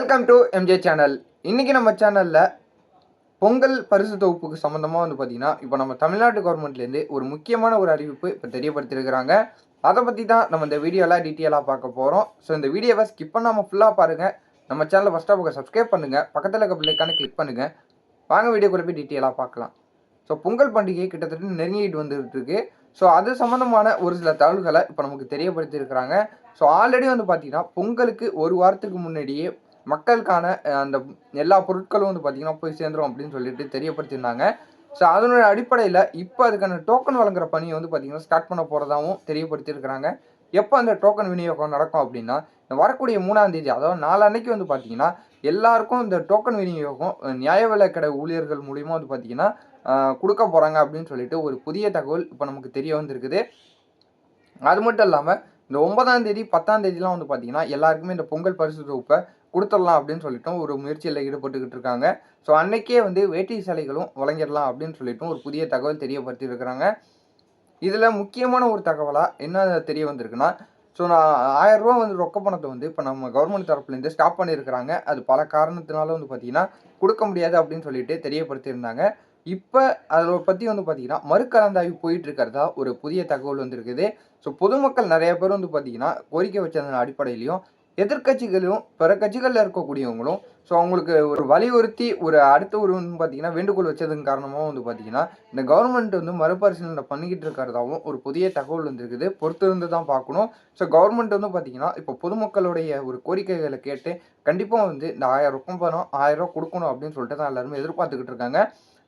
Welcome to MJ channel. இன்றைக்கி நம்ம சேனலில் பொங்கல் பரிசு தொகுப்புக்கு சம்மந்தமாக பார்த்தீங்கன்னா இப்போ நம்ம தமிழ்நாட்டு கவர்மெண்ட்லேருந்து ஒரு முக்கியமான ஒரு அறிவிப்பு இப்போ தெரியப்படுத்தியிருக்கிறாங்க. அதை பற்றி தான் நம்ம இந்த வீடியோவில் டீட்டெயிலாக பார்க்க போகிறோம். ஸோ இந்த வீடியோவை ஸ்கிப் பண்ணாமல் ஃபுல்லாக பாருங்கள். நம்ம சேனலை ஃபஸ்ட்டாக பக்கம் சப்ஸ்கிரைப் பண்ணுங்கள், பக்கத்தில் இருக்க பிள்ளைக்கான கிளிக் பண்ணுங்கள். வாங்க வீடியோக்குள்ளே போய் டீட்டெயிலாக பார்க்கலாம். ஸோ பொங்கல் பண்டிகை கிட்டத்தட்ட நெருங்கிட்டு வந்துட்டு இருக்கு. ஸோ அது சம்மந்தமான ஒரு சில தகவல்களை இப்போ நமக்கு தெரியப்படுத்தியிருக்கிறாங்க. ஸோ ஆல்ரெடி பார்த்தீங்கன்னா பொங்கலுக்கு ஒரு வாரத்துக்கு முன்னாடியே மக்களுக்கான அந்த எல்லா பொருட்களும் பார்த்தீங்கன்னா போய் சேர்ந்துரும் அப்படின்னு சொல்லிட்டு தெரியப்படுத்தியிருந்தாங்க. ஸோ அதனுடைய அடிப்படையில் இப்போ அதுக்கான டோக்கன் வழங்குற பணியை பார்த்தீங்கன்னா ஸ்டார்ட் பண்ண போகிறதாகவும் தெரியப்படுத்தியிருக்கிறாங்க. எப்போ அந்த டோக்கன் விநியோகம் நடக்கும் அப்படின்னா வரக்கூடிய 3ஆம் தேதி, அதாவது நாளன்னைக்கு பார்த்தீங்கன்னா எல்லாருக்கும் இந்த டோக்கன் விநியோகம் நியாய விலைக் கடை ஊழியர்கள் மூலியமாக பார்த்தீங்கன்னா கொடுக்க போகிறாங்க அப்படின்னு சொல்லிட்டு ஒரு புதிய தகவல் இப்போ நமக்கு தெரிய வந்திருக்குது. அது மட்டும் இல்லாமல் இந்த 9ஆம் தேதி 10ஆம் தேதிலாம் பார்த்தீங்கன்னா எல்லாருக்குமே இந்த பொங்கல் பரிசு தொகுப்பை கொடுத்துடலாம் அப்படின்னு சொல்லிட்டும் ஒரு முயற்சியில் ஈடுபட்டுக்கிட்டு இருக்காங்க. ஸோ அன்னைக்கே வேட்டி சேலைகளும் வழங்கிடலாம் அப்படின்னு சொல்லிட்டும் ஒரு புதிய தகவல் தெரியப்படுத்தி இருக்கிறாங்க. இதில் முக்கியமான ஒரு தகவலாக என்ன தெரிய வந்திருக்குன்னா, ஸோ நான் 1000 ரூபா ரொக்க பணத்தை இப்போ நம்ம கவர்மெண்ட் தரப்புலேருந்து ஸ்டாப் பண்ணியிருக்கிறாங்க. அது பல காரணத்தினால பார்த்தீங்கன்னா கொடுக்க முடியாது அப்படின்னு சொல்லிட்டு தெரியப்படுத்தியிருந்தாங்க. இப்போ அதை பற்றி பார்த்தீங்கன்னா மறுகலந்தாய்வு போயிட்டு இருக்கிறதா ஒரு புதிய தகவல் வந்திருக்குது. ஸோ பொதுமக்கள் நிறைய பேர் பார்த்தீங்கன்னா கோரிக்கை வச்சதன் அடிப்படையிலையும் எதிர்கட்சிகளும் பிற கட்சிகளில் இருக்கக்கூடியவங்களும் ஸோ அவங்களுக்கு ஒரு வலியுறுத்தி ஒரு அடுத்த ஒரு பார்த்தீங்கன்னா வேண்டுகோள் வச்சதன் காரணமாக பார்த்தீங்கன்னா இந்த கவர்மெண்ட் மறுபரிசீலனை பண்ணிக்கிட்டு இருக்கிறதாவும் ஒரு புதிய தகவல் வந்திருக்குது. பொறுத்திருந்து தான் பார்க்கணும். ஸோ கவர்மெண்ட் பார்த்தீங்கன்னா இப்போ பொதுமக்களுடைய ஒரு கோரிக்கைகளை கேட்டு கண்டிப்பாக இந்த 1000 ரொக்கம் பணம் 1000 ரூபா கொடுக்கணும் அப்படின்னு சொல்லிட்டு தான் எல்லாருமே எதிர்பார்த்துக்கிட்டு இருக்காங்க.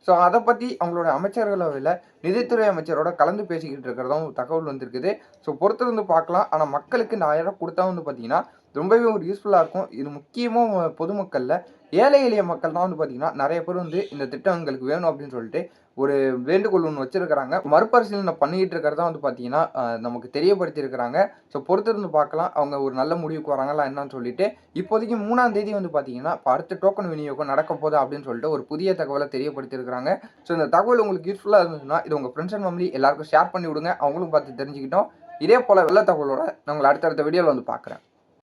ஸோ அதை பற்றி அவங்களோட அமைச்சர்களவையில் நிதித்துறை அமைச்சரோட கலந்து பேசிக்கிட்டு இருக்கிறதாவும் தகவல் வந்திருக்குது. ஸோ பொறுத்திருந்து பார்க்கலாம். ஆனால் மக்களுக்கு இந்த 1000 ரூபா கொடுத்தா பார்த்தீங்கன்னா ரொம்பவே ஒரு யூஸ்ஃபுல்லாக இருக்கும். இது முக்கியமாக பொதுமக்களில் ஏழை எளிய மக்கள் தான் பார்த்தீங்கன்னா நிறைய பேர் இந்த திட்டம் எங்களுக்கு வேணும் அப்படின்னு சொல்லிட்டு ஒரு வேண்டுகோள் ஒன்று வச்சிருக்கிறாங்க. மறுபரிசீலனை பண்ணிக்கிட்டு இருக்கிறதா பார்த்தீங்கன்னா நமக்கு தெரியப்படுத்தியிருக்கிறாங்க. ஸோ பொறுத்திருந்து பார்க்கலாம் அவங்க ஒரு நல்ல முடிவுக்கு வராங்களா என்னன்னு சொல்லிட்டு. இப்போதைக்கு 3ஆம் தேதி பார்த்தீங்கன்னா இப்போ அடுத்த டோக்கன் விநியோகம் நடக்க போகுது அப்படின்னு சொல்லிட்டு ஒரு புதிய தகவலை தெரியப்படுத்தியிருக்கிறாங்க. ஸோ இந்த தகவல் உங்களுக்கு யூஸ்ஃபுல்லாக இருந்ததுன்னா இது உங்கள் ஃப்ரெண்ட்ஸ் அண்ட் ஃபேமிலி எல்லாருக்கும் ஷேர் பண்ணி விடுங்க. அவங்களும் பார்த்து தெரிஞ்சுக்கிட்டோம். இதே போல் நல்ல தகவலோட நான் உங்களை அடுத்தடுத்த வீடியோவில் பார்க்குறேன்.